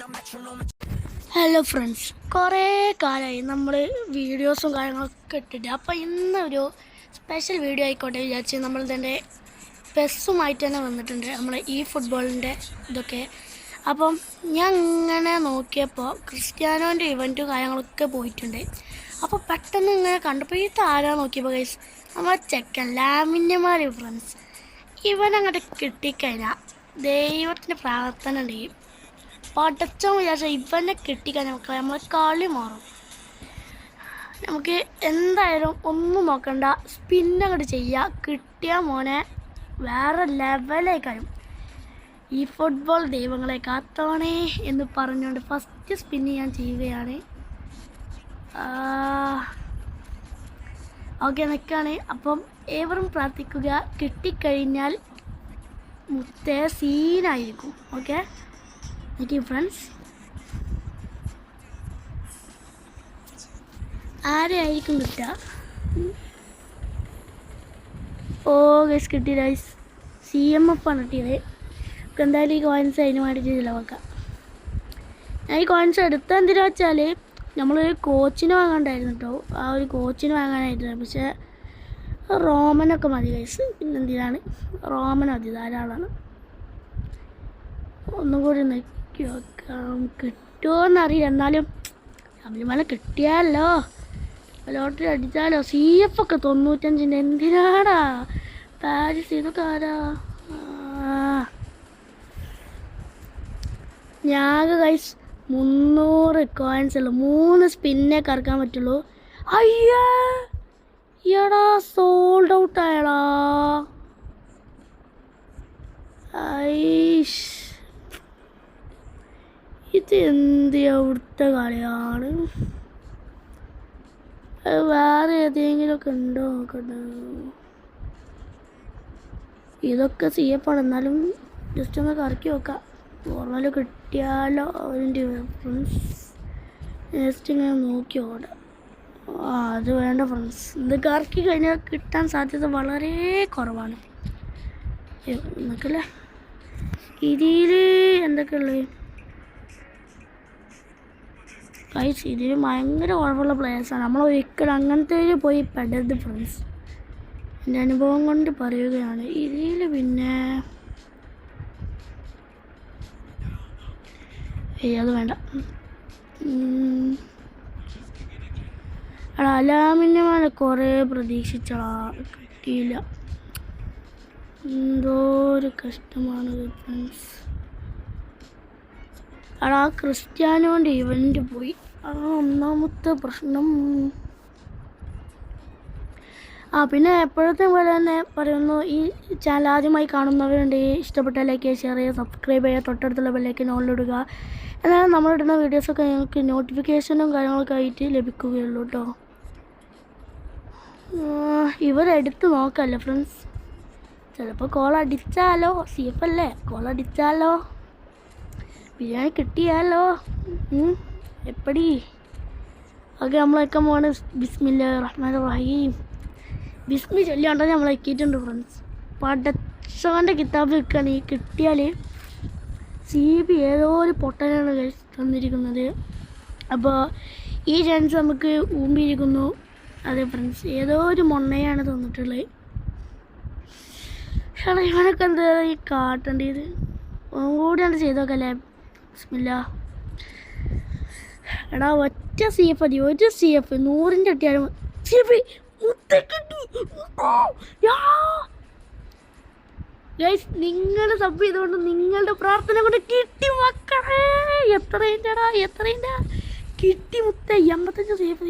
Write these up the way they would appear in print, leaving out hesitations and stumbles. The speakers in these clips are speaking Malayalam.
ഹലോ ഫ്രണ്ട്സ്, കുറേ കാലമായി നമ്മൾ വീഡിയോസും കാര്യങ്ങളൊക്കെ ഇട്ടിട്ട്. അപ്പോൾ ഇന്നൊരു സ്പെഷ്യൽ വീഡിയോ ആയിക്കോട്ടെ വിചാരിച്ച് നമ്മൾ തന്നെ പെസ്സുമായിട്ട് തന്നെ വന്നിട്ടുണ്ട്, നമ്മൾ ഈ ഫുട്ബോളിൻ്റെ ഇതൊക്കെ. അപ്പം ഞാൻ ഇങ്ങനെ നോക്കിയപ്പോൾ ക്രിസ്ത്യാനോൻ്റെ ഇവൻറ്റും കാര്യങ്ങളൊക്കെ പോയിട്ടുണ്ട്. അപ്പോൾ പെട്ടെന്ന് ഇങ്ങനെ കണ്ടപ്പോൾ ഈ താരം നോക്കിയപ്പോൾ ഗൈസ്, നമ്മളെ ചെക്കൻ ലാമിൻ യമാൽ ഫ്രണ്ട്സ്, ഇവനങ്ങോട്ട് കിട്ടിക്കഴിഞ്ഞാൽ ദൈവത്തിൻ്റെ പ്രാർത്ഥന ഉണ്ടെങ്കിൽ പടച്ചോ വിചാരിച്ചാൽ ഇവനെ കിട്ടിക്കഴിഞ്ഞാൽ മക്കളെ നമ്മളെ കളി മാറും. നമുക്ക് എന്തായാലും ഒന്നും നോക്കണ്ട, സ്പിന്നങ്ങോട്ട് ചെയ്യുക, കിട്ടിയ മോനെ വേറെ ലെവലായി കഴിയും. ഈ ഫുട്ബോൾ ദൈവങ്ങളെ കാത്തോണേ എന്ന് പറഞ്ഞുകൊണ്ട് ഫസ്റ്റ് സ്പിന്ന് ഞാൻ ചെയ്യുകയാണ്. ഓക്കെ, നിൽക്കുകയാണ്. അപ്പം ഏവരും പ്രാർത്ഥിക്കുക, കിട്ടിക്കഴിഞ്ഞാൽ മുത്തേ സീനായിരിക്കും. Okay, thank you friends. ആരെയായിരിക്കും കിട്ടുക? ഓ ഗൈസ്, കിട്ടി ഗൈസ്, CMF ആണ് കിട്ടിയത്. നമുക്ക് എന്തായാലും ഈ കോയിൻസ് അതിന് വേണ്ടിയിട്ട് ചിലവാക്കാം. ഞാൻ ഈ കോയിൻസ് എടുത്താൽ എന്തിനാ വെച്ചാൽ നമ്മൾ കോച്ചിന് വാങ്ങണ്ടായിരുന്നു കേട്ടോ, ആ ഒരു കോച്ചിന് വാങ്ങാനായിട്ടാണ്. പക്ഷേ റോമനൊക്കെ മതി ഗൈസ്, പിന്നെന്തിനാണ് റോമൻ മതി, ധാരാളമാണ്. ഒന്നും കൂടി നോക്കി നോക്കാം, കിട്ടുമോയെന്നറിയില്ല. എന്നാലും ശബരിമല കിട്ടിയാലോ, ലോട്ടറി അടിച്ചാലോ. CF ഒക്കെ 95, എന്തിനാടാ പാരിസ്, ഇതൊക്കെ ആരാ? ഞാകെ ഗൈസ് 300 കോയിൻസ് ഉള്ളു, 3 സ്പിന്നേ കറക്കാൻ പറ്റുള്ളൂ. അയ്യേ എടാ, സോൾഡ് ഔട്ട് ആയടാ. ഐഷ്, ഇത് എന്ത് അവിടുത്തെ കളിയാണ്? വേറെ ഏതെങ്കിലുമൊക്കെ ഉണ്ടോ നോക്കട്ടെ. ഇതൊക്കെ CF ആണ്, എന്നാലും ജസ്റ്റ് ഒന്ന് കറക്കി നോക്കാം, ഓർമ്മ കിട്ടിയാലോ. അതിൻ്റെ ഫ്രണ്ട്സ് ജസ്റ്റ് ഇങ്ങനെ നോക്കി ഓടാം. അത് വേണ്ട ഫ്രണ്ട്സ്, ഇത് കറക്കി കഴിഞ്ഞാൽ കിട്ടാൻ സാധ്യത വളരെ കുറവാണ്. എന്നൊക്കെയല്ലേ ഇതിൽ എന്തൊക്കെയുള്ളത് ഗൈസ്? ഇതിൽ ഭയങ്കര കുഴപ്പമുള്ള പ്ലേയേഴ്സാണ്, നമ്മൾ ഒരിക്കലും അങ്ങനത്തെ പോയി പെടരുത് ഫ്രണ്ട്സ്, എൻ്റെ അനുഭവം കൊണ്ട് പറയുകയാണ്. ഇതിൽ പിന്നെ അത് വേണ്ട. അലാമിൻ്റെ കുറേ പ്രതീക്ഷിച്ചടാ, കിട്ടിയില്ല. എന്തോ ഒരു കഷ്ടമാണ് ഫ്രണ്ട്സ്. ആ ക്രിസ്ത്യാനോൻ്റെ ഇവൻ്റ് പോയി, ഒന്നാമത്തെ പ്രശ്നം. പിന്നെ എപ്പോഴത്തെ പോലെ തന്നെ പറയുന്നു, ഈ ചാനൽ ആദ്യമായി കാണുന്നവരുണ്ടെങ്കിൽ ഇഷ്ടപ്പെട്ട ലൈക്ക് ചെയ്യുക, ഷെയർ ചെയ്യുക, സബ്സ്ക്രൈബ് ചെയ്യുക, തൊട്ടടുത്തുള്ള ബെല്ലേക്ക് ഓളിലിടുക. എന്നാൽ നമ്മളിടുന്ന വീഡിയോസൊക്കെ ഞങ്ങൾക്ക് നോട്ടിഫിക്കേഷനും കാര്യങ്ങളൊക്കെ ആയിട്ട് ലഭിക്കുകയുള്ളൂ കേട്ടോ. ഇവരെടുത്ത് നോക്കല്ലേ ഫ്രണ്ട്സ്, ചിലപ്പോൾ കോൾ അടിച്ചാലോ. CF അല്ലേ, കോൾ അടിച്ചാലോ, ബിരിയാണി കിട്ടിയാലോ. എപ്പടി? ഓക്കെ, നമ്മളൊക്കെ പോണ്. ബിസ്മില്ലാഹിർ റഹ്മാനിർ റഹീം, ബിസ്മി ചൊല്ലിയാണ്ടോ നമ്മൾ എത്തിയിട്ടുണ്ട് ഫ്രണ്ട്സ്. പടച്ചവൻ്റെ കിതാബ് വെക്കുകയാണ്. ഈ കിട്ടിയാൽ CB ഏതോ ഒരു പൊട്ടനാണ് തന്നിരിക്കുന്നത്. അപ്പോൾ ഈ ചാൻസ് നമുക്ക് ഊമ്പിയിരിക്കുന്നു. അതെ ഫ്രണ്ട്സ്, ഏതോ ഒരു മൊണ്ണയാണ് തന്നിട്ടുള്ളത്. പക്ഷേ ഇവനൊക്കെ എന്താ ഈ കാട്ടേണ്ടത്? കൂടിയാണ് ചെയ്തോക്കല്ലേ. ബിസ്മില്ലാ. എടാ, ഒറ്റ CF മതി, ഒരു CF 100ൻ്റെ കിട്ടിയാലും. CF ഗൈസ്, നിങ്ങളുടെ സബ് ചെയ്തുകൊണ്ട് നിങ്ങളുടെ പ്രാർത്ഥന കൊണ്ട് കിട്ടി മക്കളെ. എത്രയിൻ്റെ കിട്ടി മുത്തേ, 85 CF.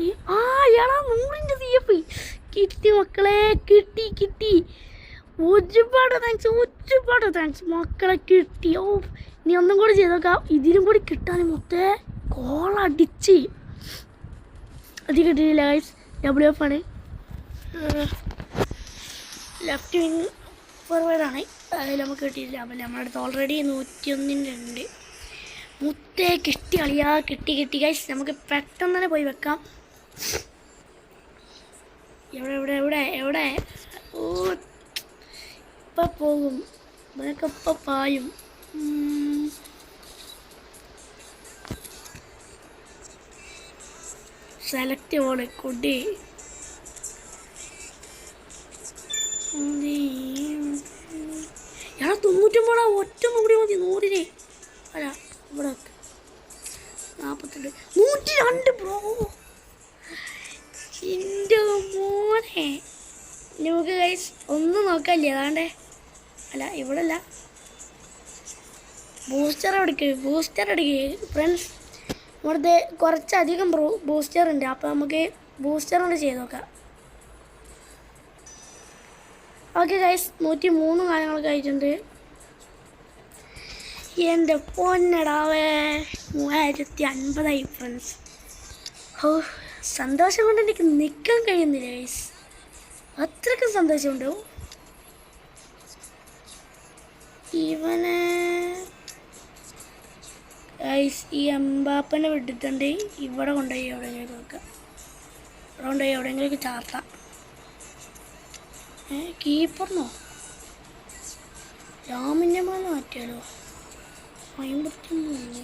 എടാ 100ൻ്റെ CF കിട്ടി മക്കളെ, കിട്ടി. ഒരുപാട് താങ്ക്സ് മക്കളെ, കിട്ടി. നീ ഒന്നും കൂടി ചെയ്ത് നോക്കാം, ഇതിലും കൂടി കിട്ടാൻ മുത്തേ. കോളടിച്ച് അത് കിട്ടിയില്ല ഗൈസ്. WF ആണ്, ലെഫ്റ്റ് വിങ് ഫോർവേഡാണ്. അതിൽ നമുക്ക് കിട്ടിയില്ല. അപ്പം നമ്മുടെ അടുത്ത് ഓൾറെഡി 101ൻ്റെ ഉണ്ട്. മുത്തേ കിട്ടി കളിയാ, കിട്ടി ഗൈസ്. നമുക്ക് പെട്ടെന്ന് തന്നെ പോയി വെക്കാം. എവിടെ? ഓ, ഇപ്പം പോകും, ഇവനൊക്കെ ഇപ്പം പായും. സെലക്ട് ഓള് കുടി ഞാൻ 99 ഒറ്റ കൂടി മതി 100 അല്ല ഇവിടെ 42 102 ബ്രോ എൻ്റെ മോനെ നമുക്ക് ഗൈസ് ഒന്നും നോക്കാല്ലേ അതാണ്ടേ അല്ല ഇവിടെ അല്ല ബൂസ്റ്റർ എടുക്കുക ഫ്രണ്ട്സ് ഇവിടുത്തെ കുറച്ചധികം ബൂസ്റ്റർ ഉണ്ട് അപ്പോൾ നമുക്ക് ബൂസ്റ്റർ കൊണ്ട് ചെയ്ത് നോക്കാം ഓക്കെ ഗൈസ് 103 കാര്യങ്ങളൊക്കെ ആയിട്ടുണ്ട് എൻ്റെ പൊന്നടാവേ 3050 ഫ്രണ്ട്സ് ഓ സന്തോഷം കൊണ്ട് എനിക്ക് നിൽക്കാൻ കഴിയുന്നില്ല ഗൈസ് അത്രയ്ക്കും സന്തോഷമുണ്ടോ ഇവനെ ഗൈസ് ഈ എംബാപ്പനെ വിട്ടിട്ടുണ്ട് ഇവിടെ കൊണ്ടുപോയി എവിടെയെങ്കിലും വെക്കാം ഇവിടെ കൊണ്ടുപോയി എവിടെയെങ്കിലും ചാർത്താം കീപ്പറിനോ രാമിന്യമാന്ന് മാറ്റിയാലോ 53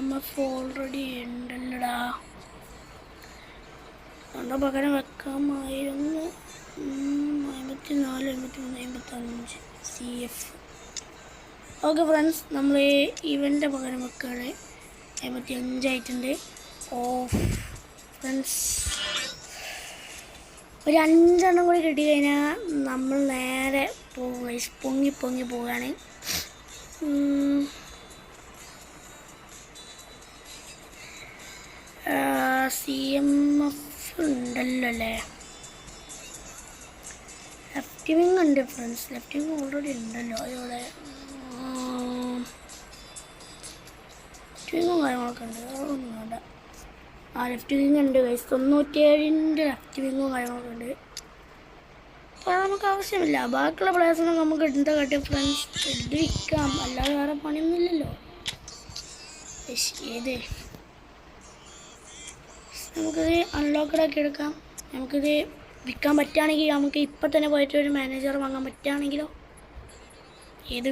MF ഓൾറെഡി ഉണ്ടല്ലടാ അതിൻ്റെ പകരം വെക്കാമായിരുന്നു 54 53 55 CF ഓക്കെ ഫ്രണ്ട്സ് നമ്മൾ ഇവൻ്റെ പകരം വെക്കുകയാണ് 55 ആയിട്ടുണ്ട് ഓ ഫ്രണ്ട്സ് ഒരു 5 എണ്ണം കൂടി കിട്ടിക്കഴിഞ്ഞാൽ നമ്മൾ നേരെ പൊങ്ങി പോവുകയാണ് CMF ഉണ്ടല്ലോ അല്ലേ ലെഫ്റ്റ് വിങ് ഉണ്ട് ഫ്രണ്ട്സ് ലെഫ്റ്റ് വിങ് ഓൾറെഡി ഉണ്ടല്ലോ അതോടെ ലെഫ്റ്റ് വിങ്ങും കാര്യങ്ങളൊക്കെ ഉണ്ട് അതൊന്നും വേണ്ട ലെഫ്റ്റ് വിങ് ഉണ്ട് ഗൈസ് 97 ലെഫ്റ്റ് വിങ്ങും കാര്യങ്ങളൊക്കെ ഉണ്ട് അപ്പോൾ നമുക്ക് ആവശ്യമില്ല ബാക്കിയുള്ള പ്ലേയേഴ്സിനൊക്കെ നമുക്ക് എന്താ കാട്ടിയ ഫ്രണ്ട്സ് വിൽക്കാം അല്ലാതെ വേറെ പണിയൊന്നുമില്ലല്ലോ ഏത് നമുക്കിത് അൺലോക്കഡ് ആക്കി എടുക്കാം നമുക്കിത് വിൽക്കാൻ പറ്റുകയാണെങ്കിൽ നമുക്ക് ഇപ്പം തന്നെ പോയിട്ട് ഒരു മാനേജർ വാങ്ങാൻ പറ്റുകയാണെങ്കിലോ ഏത്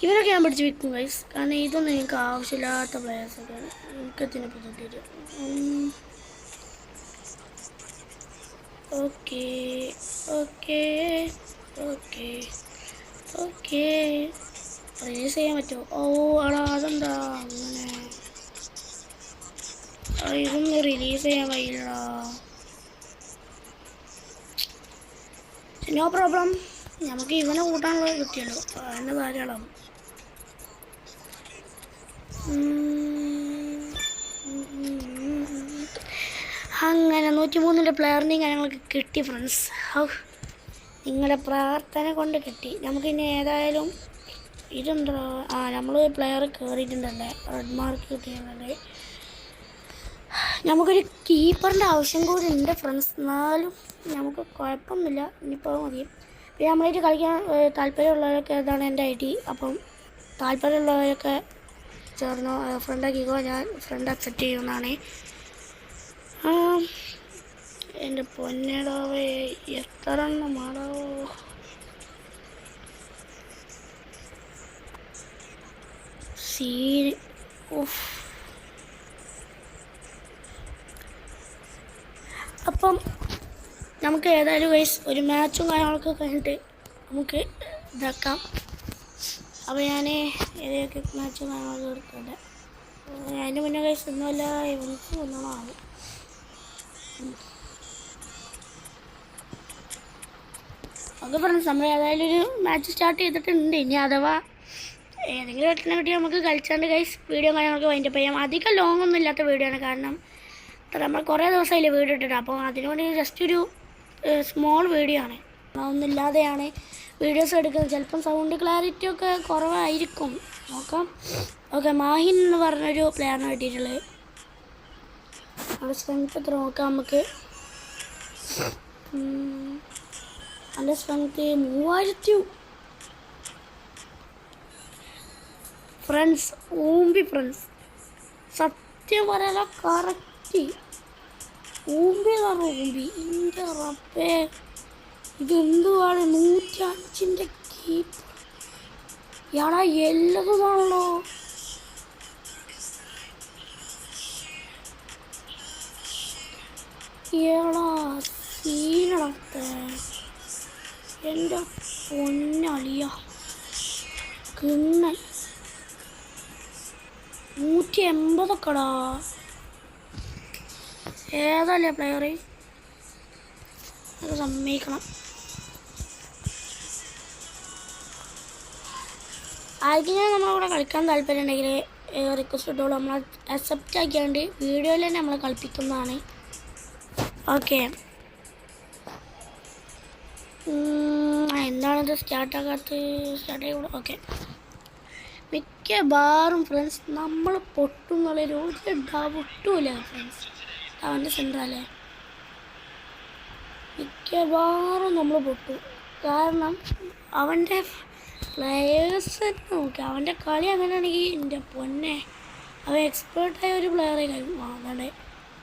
ഇവരൊക്കെ ഞാൻ പിടിച്ച് വിൽക്കും ഗൈസ് കാരണം ഇതൊന്നും എനിക്ക് ആവശ്യമില്ലാത്ത പ്ലേയേഴ്സൊക്കെയാണ് എനിക്കതിനെ പറ്റിയിട്ട് okay okay okay okay release ചെയ്യാൻ പറ്റുമോ ഓ ആടാ അതെന്താ അങ്ങനെ ഇതൊന്നും റിലീസ് ചെയ്യാൻ കഴിയില്ലടാ നോ പ്രോബ്ലം നമുക്ക് ഇവനെ കൂട്ടാനുള്ളത് കിട്ടിയല്ലോ അതിൻ്റെ ധാരാളം അങ്ങനെ 103 പ്ലെയറിനെയും കാര്യങ്ങളൊക്കെ കിട്ടി ഫ്രണ്ട്സ് നിങ്ങളുടെ പ്രാർത്ഥന കൊണ്ട് കിട്ടി നമുക്കിനി ഏതായാലും ഇതെന്താ നമ്മൾ പ്ലെയർ കയറിയിട്ടുണ്ടല്ലേ റെഡ് മാർക്ക് കിട്ടിയിട്ടുണ്ടല്ലേ നമുക്കൊരു കീപ്പറിൻ്റെ ആവശ്യം കൂടി ഉണ്ട് ഫ്രണ്ട്സ് എന്നാലും നമുക്ക് കുഴപ്പമൊന്നുമില്ല ഇനിയിപ്പോൾ മതി പിന്നെ നമ്മളായിട്ട് കളിക്കാൻ താല്പര്യമുള്ളവരൊക്കെ ഇതാണ് എൻ്റെ ID അപ്പം താല്പര്യമുള്ളവരൊക്കെ ചേർന്നോ ഫ്രണ്ടാക്കിക്കോ ഞാൻ ഫ്രണ്ട് അക്സെപ്റ്റ് ചെയ്യുന്നതാണ് എൻ്റെ പൊന്നടാവേ എത്ര എണ്ണം മാടാവോ സീൻ ഓഫ് അപ്പം നമുക്ക് ഏതായാലും ഗൈസ് ഒരു മാച്ചും കാര്യങ്ങളൊക്കെ കഴിഞ്ഞിട്ട് നമുക്ക് ഇതാക്കാം അപ്പോൾ ഞാൻ ഏതൊക്കെ മാച്ചും കാര്യങ്ങളൊക്കെ എടുക്കട്ടെ അതിൻ്റെ മുന്നേ ഗൈസ് ഒന്നുമല്ല ഇവർക്ക് ഒന്നാണ് ഓക്കെ ഫ്രണ്ട്സ് നമ്മൾ ഏതായാലും ഒരു മാച്ച് സ്റ്റാർട്ട് ചെയ്തിട്ടുണ്ട് ഇനി അഥവാ ഏതെങ്കിലും ഒറ്റനെ കിട്ടി നമുക്ക് കളിച്ചാണ്ട് ഗൈസ് വീഡിയോ കാര്യങ്ങളൊക്കെ വൈൻഡപ്പ് ചെയ്യാം അധികം ലോങ് ഒന്നും ഇല്ലാത്ത വീഡിയോ ആണ് കാരണം നമ്മൾ കുറേ ദിവസമായില്ലേ വീഡിയോ ഇട്ടിട്ട് അപ്പോൾ അതിനുവേണ്ടി ജസ്റ്റ് ഒരു സ്മോൾ വീഡിയോ ആണ് ഒന്നുമില്ലാതെയാണ് വീഡിയോസ് എടുക്കുന്നത് ചിലപ്പം സൗണ്ട് ക്ലാരിറ്റി ഒക്കെ കുറവായിരിക്കും നോക്കാം ഓക്കെ മാഹിൻ എന്ന് പറഞ്ഞൊരു പ്ലെയറിന് കിട്ടിയിട്ടുള്ളത് അവിടെ സ്ട്രെങ്ത് എത്ര നോക്കാം നമുക്ക് നല്ല സ്ട്രെങ്ത് 3000 ഫ്രണ്ട്സ് ഊമ്പി ഫ്രണ്ട്സ് സത്യം പറയാല കറക്റ്റ് ഊമ്പിയതാണ് ഊമ്പി എൻ്റെ റബ്ബേ ഇതെന്തുവാണ് 105 കീപ്പ് എടാ എല്ലതാണല്ലോ ഏടാ സീനടത്ത എൻ്റെ പൊന്നളിയ കിണ്ണൻ 180 ഏതല്ലേ പ്ലെയറ് അത് സമ്മതിക്കണം. ആർക്കെങ്കിലും നമ്മളിവിടെ കളിക്കാൻ താല്പര്യം ഉണ്ടെങ്കിൽ റിക്വസ്റ്റ് ഇട്ടോളൂ. നമ്മൾ അക്സെപ്റ്റ് ആക്കിയാണ്ട് വീഡിയോയിൽ തന്നെ നമ്മൾ കളിപ്പിക്കുന്നതാണ്. ഓക്കെ, എന്താണിത് സ്റ്റാർട്ടാക്കാത്ത സ്റ്റാർട്ടായിക്കൂടെ? ഓക്കെ, മിക്കവാറും ഫ്രണ്ട്സ് നമ്മൾ പൊട്ടുന്നുള്ളൊരു ഒരു ഡൗട്ടുമില്ല ഫ്രണ്ട്സ്. അവൻ്റെ സെൻറ്ററല്ലേ, മിക്കവാറും നമ്മൾ പൊട്ടും. കാരണം അവൻ്റെ പ്ലെയേഴ്സ് നോക്കി അവൻ്റെ കളി അങ്ങനെയാണെങ്കിൽ എൻ്റെ പൊന്നെ അവൻ എക്സ്പേർട്ടായ ഒരു പ്ലെയറെ കഴിയും. അതാണ്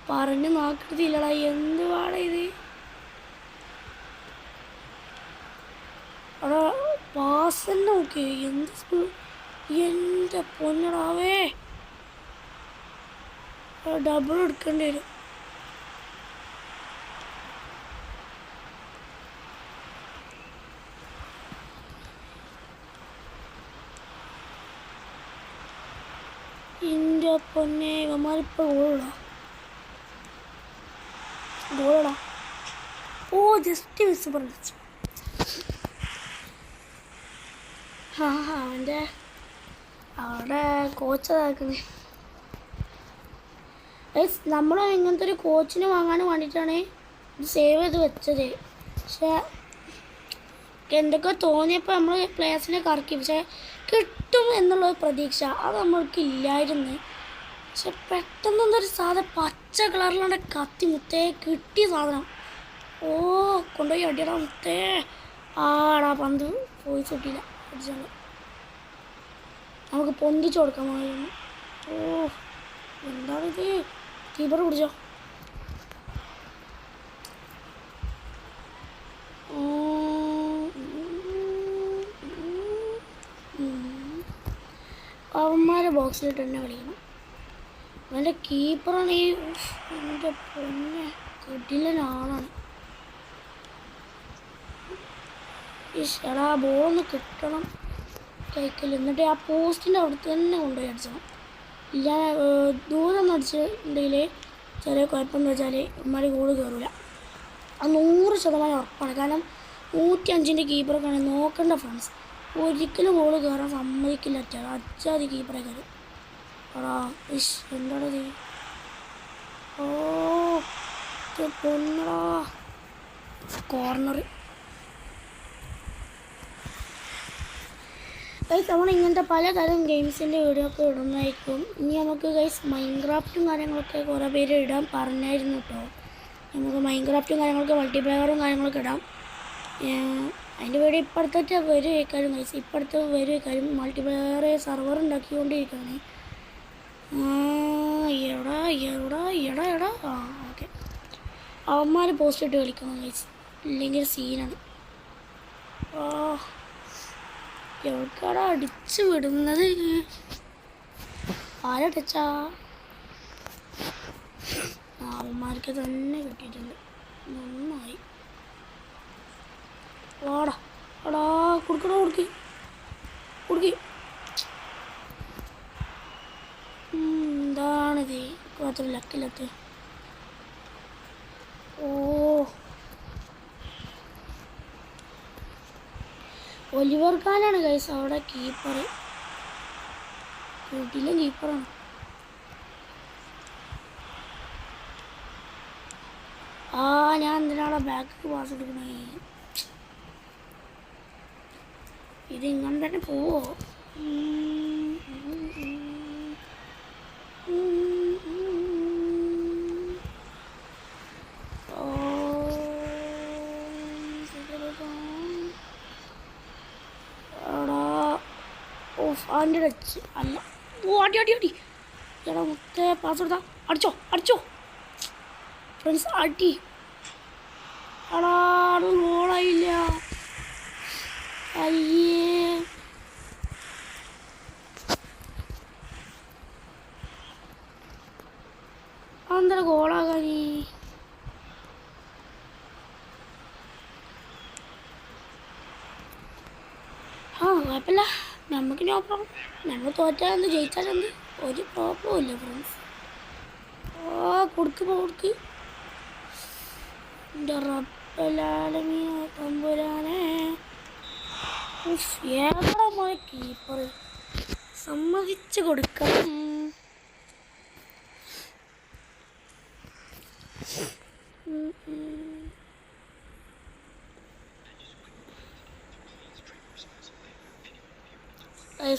പറഞ്ഞ് നോക്കത്തില്ലടാ, എന്തുവാടാ ഇത്? അവിടെ പാസ് തന്നെ നോക്കി എന്ത് എൻ്റെ പൊന്നടാവേ, ഡബിൾ എടുക്കേണ്ടി വരും. എൻ്റെ പൊന്നെ ഇവന്മാരിപ്പോൾ ഗോളടാ. ഓ ജസ്റ്റ് മിസ് പറഞ്ഞു. അവൻ്റെ അവിടെ കോച്ചതാക്കുന്നത്. നമ്മൾ ഇങ്ങനത്തെ ഒരു കോച്ചിന് വാങ്ങാൻ വേണ്ടിയിട്ടാണ് ഇത് സേവ് ചെയ്ത് വെച്ചത്. പക്ഷേ എന്തൊക്കെ തോന്നിയപ്പോൾ നമ്മൾ പ്ലേയേഴ്സിനെ കറക്കി, പക്ഷേ കിട്ടും എന്നുള്ള പ്രതീക്ഷ അത് നമ്മൾക്ക് ഇല്ലായിരുന്നു. പക്ഷെ പെട്ടെന്നൊരു സാധനം പച്ച കളറിലാണ് കത്തി മുത്തേ കിട്ടിയ സാധനം. ഓ കൊണ്ടുപോയി അടിയടാ മുത്തേ. ആടാ പന്ത് പോയി ചുട്ടില്ല, അടിച്ചാണ്. നമുക്ക് പൊന്തിച്ചു കൊടുക്കാമായിരുന്നു. ഓ എന്താണിത്? കീപ്പർ പിടിച്ചോ. അവന്മാരെ ബോക്സിലിട്ട് തന്നെ കളിക്കണം. അവൻ്റെ കീപ്പറാണ് ഈ എൻ്റെ പൊന്നെ കിടിലനാളാണ്. ഈശ്വരാ ബോളൊന്ന് കിട്ടണം കൈക്കൽ, എന്നിട്ട് ആ പോസ്റ്റിൻ്റെ അവിടുത്തെ തന്നെ കൊണ്ടുപോയി അടിച്ചണം. ഇല്ല ദൂരം ഒന്ന് അടിച്ചിട്ടുണ്ടെങ്കിൽ ചെറിയ കുഴപ്പമെന്ന് വെച്ചാൽ ഇമ്മാരി ഗോള് കയറില്ല. അത് 100% ഉറപ്പാണ്. കാരണം 105-ൻ്റെ കീപ്പറൊക്കെയാണ് നോക്കേണ്ട ഫ്രണ്ട്സ്. ഒരിക്കലും ഗോള് കയറാൻ സമ്മതിക്കില്ല. അച്ചാതി കീപ്പറെ കയറും. എടാ എന്താണത്? ഓ പൊന്നടാ കോർണർ. ഗൈസ് നമ്മൾ ഇങ്ങനത്തെ പലതരം ഗെയിംസിൻ്റെ വീഡിയോ ഒക്കെ ഇടുന്നതായിരിക്കും. ഇനി നമുക്ക് ഗൈസ് മൈൻക്രാഫ്റ്റും കാര്യങ്ങളൊക്കെ കുറേ പേര് ഇടാൻ പറഞ്ഞായിരുന്നു കേട്ടോ. നമുക്ക് മൈൻക്രാഫ്റ്റും കാര്യങ്ങളൊക്കെ മൾട്ടിപ്ലെയറും കാര്യങ്ങളൊക്കെ ഇടാം. അതിൻ്റെ വീഡിയോ ഇപ്പോഴത്തെ വരുമായിരിക്കും ഗൈസ്. ഇപ്പോഴത്തെ വരുമായിരിക്കും. മൾട്ടിപ്ലെയർ സെർവർ ഉണ്ടാക്കിക്കൊണ്ടിരിക്കുകയാണ്. എടാ എടാ എടാ എടാ ഓക്കെ, അവന്മാർ പോസ്റ്റ് ഇട്ട് കളിക്കണം ഗൈസ്, ഇല്ലെങ്കിൽ സീനാണ്. എവിടെക്കാടാ അടിച്ചു വിടുന്നത്? ആരടിച്ചാ? അവന്മാർക്ക് തന്നെ കിട്ടിയിട്ടുണ്ട്. നന്നായി. വാടാ എടാ കൊടുക്കടാ, കൊടുക്കി. എന്താണിത്? മാത്രം ലക്കിലത്ത്. ഓ ഒലിവർ ഖാനാണ് ഗൈസ് അവിടെ കീപ്പർ. വീട്ടിലെ കീപ്പറാണ്. ഞാൻ എന്തിനാണ് ബാക്ക് പാസ് എടുക്കണേ? ഇതിങ്ങനെ തന്നെ പോവോ? അവൻ്റെ അടിച്ച് അല്ല. ഓ അടി അടി അടി. എടാ മുത്തേ പാസ് കൊടുത്താ അടിച്ചോ ഫ്രണ്ട്സ്. അടി എടാ അത് ഗോളായില്ല. അയ്യേ അതെന്താ ഗോളാകാനീ? കുഴപ്പമില്ല, നമുക്ക് നോ പ്രോബ്ലം. നമ്മൾ തോറ്റാലെന്ത് ജയിച്ചാലെന്ത് ഒരു പ്രോബ്ലം ഇല്ല ഫ്രണ്ട്സ്. കൊടുക്ക് എൻ്റെ റബ്ബലാലമീൻ തമ്പുരാനെ. ഏതാ മോയ കീപ്പർ, സമ്മതിച്ച് കൊടുക്കണം.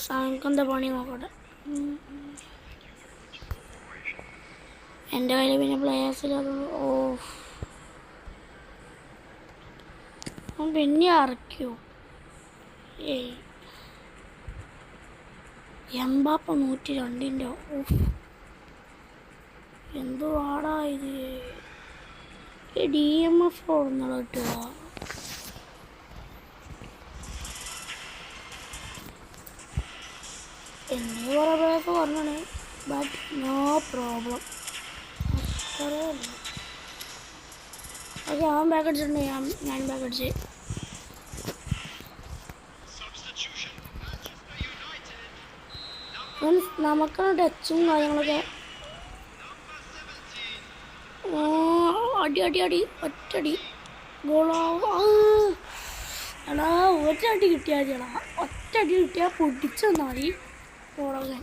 സാങ്കന്ത പണി നോക്കട്ടെ. എൻ്റെ കയ്യിൽ പിന്നെ പ്ലേയേഴ്സിലത് പിന്നെ ഇറക്കിയോ? എംബാപ്പ 102. എന്തോ ആടാ ഇത്, DMF ഓടുന്നുള്ള കിട്ടുക. എന്നെ കുറേ പേരൊക്കെ പറഞ്ഞാണ്, ബട്ട് നോ പ്രോബ്ലം. അത്രയല്ല. ഓക്കെ, അവൻ ബാക്ക് അടിച്ചിട്ടുണ്ട്, ഞാൻ ബാക്ക് അടിച്ച്. നമുക്കാണ് ടച്ചും കാര്യങ്ങളൊക്കെ. അടി ഒറ്റടി ഗോളാവും. എടാ ഒറ്റടി കിട്ടിയാൽ ചേടാ, ഒറ്റടി കിട്ടിയാൽ പൊടിച്ചു തന്നാൽ മതി ഗോളാകാൻ.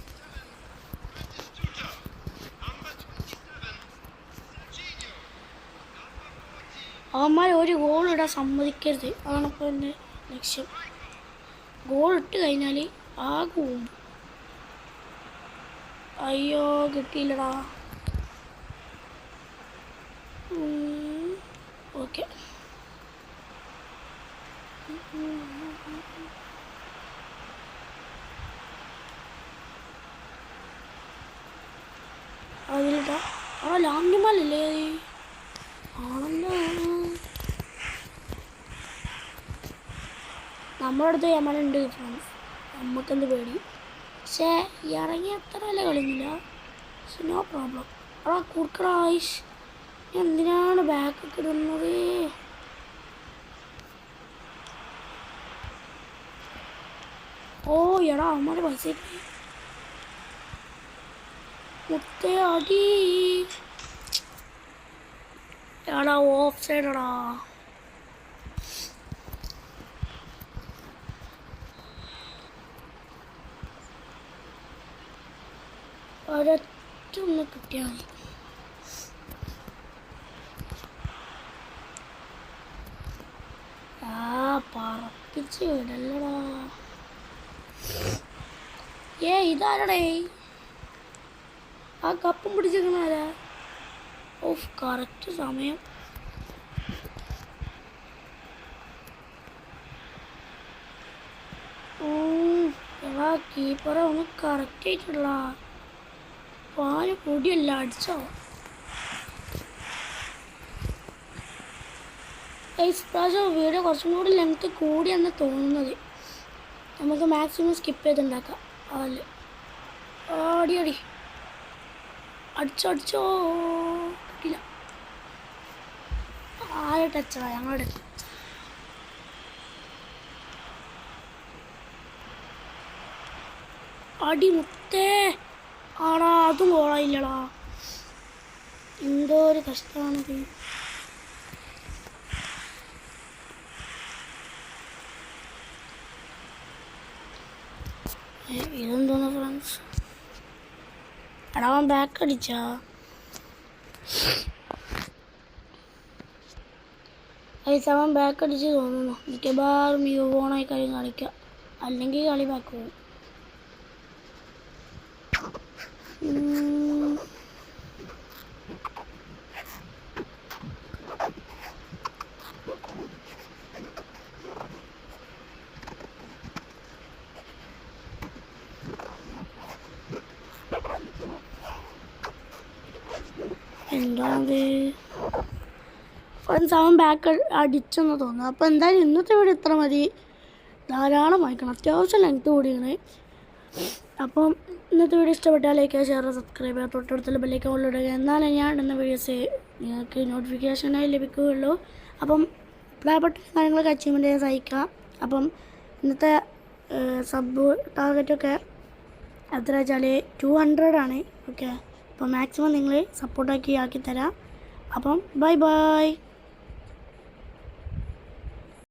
അവന്മാർ ഒരു ഗോൾ ഇടാൻ സമ്മതിക്കരുത്, അതാണിപ്പോൾ എൻ്റെ ലക്ഷ്യം. ഗോൾ ഇട്ട് കഴിഞ്ഞാൽ ആകെ പോകും. അയ്യോ കിട്ടിയില്ലടാ. ഓക്കെ, അതിലിട്ടാ ലാംഗ്യമല്ലേ ആണല്ലോ. നമ്മുടെ അടുത്ത് യമനുണ്ട് ഫ്രണ്ട്സ്, നമുക്കെന്ത് പേടി. പക്ഷേ ഇറങ്ങി അത്ര അല്ല കളിഞ്ഞില്ല. പക്ഷെ നോ പ്രോബ്ലം. കൂർക്കടാ ആയിഷ്, എന്തിനാണ് ബാക്കൊക്കെ ഇടുന്നത്? എടാ അമ്മയുടെ പൈസ മുത്തേ അടി. എടാ ഓഫ് സൈഡടാ. ഒരൊറ്റൊന്ന് കിട്ടിയാൽ മതി. പറപ്പിച്ച് വിടല്ലടാ. ഇതാരടേ ആ കപ്പും പിടിച്ചിരിക്കണാരാ? കറക്റ്റ് സമയം. എടാ കീപ്പറെ ഒന്ന് കറക്റ്റ് ആയിട്ടുള്ള പാല് പൊടിയല്ല അടിച്ചോ. ഇപ്രാവശ്യം വീഡിയോ കുറച്ചും കൂടി ലെങ്ത് കൂടിയെന്ന് തോന്നുന്നത്. നമുക്ക് മാക്സിമം സ്കിപ്പ് ചെയ്തുണ്ടാക്കാം. അതല്ല അടി അടിച്ചോ കിട്ടില്ല. ആരെ ടച്ചാ ഞങ്ങളുടെ അടി മുത്തേ. ആടാ അതും ഗോളായില്ലടാ, എന്തോ ഒരു കഷ്ടമാണിത്. ഇതെന്തോന്ന് ഫ്രണ്ട്സ്? എടാ അവൻ ബാക്ക് അടിച്ചാ? അവൻ ബാക്ക് അടിച്ച് തോന്നുന്നു. മിക്കവാറും ഈ ഓണായി കാര്യം കളിക്കാം, അല്ലെങ്കിൽ കളി ബാക്ക് പോകും. എന്താണ് ഫ്രണ്ട്സ്, അവൻ ബാക്ക് അടിച്ചെന്ന് തോന്നുന്നു. അപ്പോൾ എന്തായാലും ഇന്നത്തെ വീഡിയോ ഇത്ര മതി. ധാരാളം വായിക്കണം, അത്യാവശ്യം ലെങ്ത് കൂടിയാണ്. അപ്പം ഇന്നത്തെ വീഡിയോ ഇഷ്ടപ്പെട്ടാൽ ലൈക്ക് ചെയ്യുക, ഷെയർ, സബ്സ്ക്രൈബ് ചെയ്യുക, തൊട്ടടുത്തുള്ള ബെല്ലൈക്കൺ ഓൾ ഇടുക. എന്നാലേ ഞാൻ ഇടുന്ന വീഡിയോസ് നിങ്ങൾക്ക് നോട്ടിഫിക്കേഷനായി ലഭിക്കുകയുള്ളൂ. അപ്പം പ്ലേ ബട്ടൺ കാര്യങ്ങളൊക്കെ അച്ചീവ്മെൻറ്റ് ചെയ്യാൻ സഹായിക്കുക. അപ്പം ഇന്നത്തെ സബ് ടാർഗറ്റൊക്കെ എത്ര വെച്ചാൽ 200 ആണ്. ഓക്കെ, അപ്പോൾ മാക്സിമം നിങ്ങൾ സപ്പോർട്ടാക്കി ആക്കി തരാം. അപ്പം ബൈ ബൈ.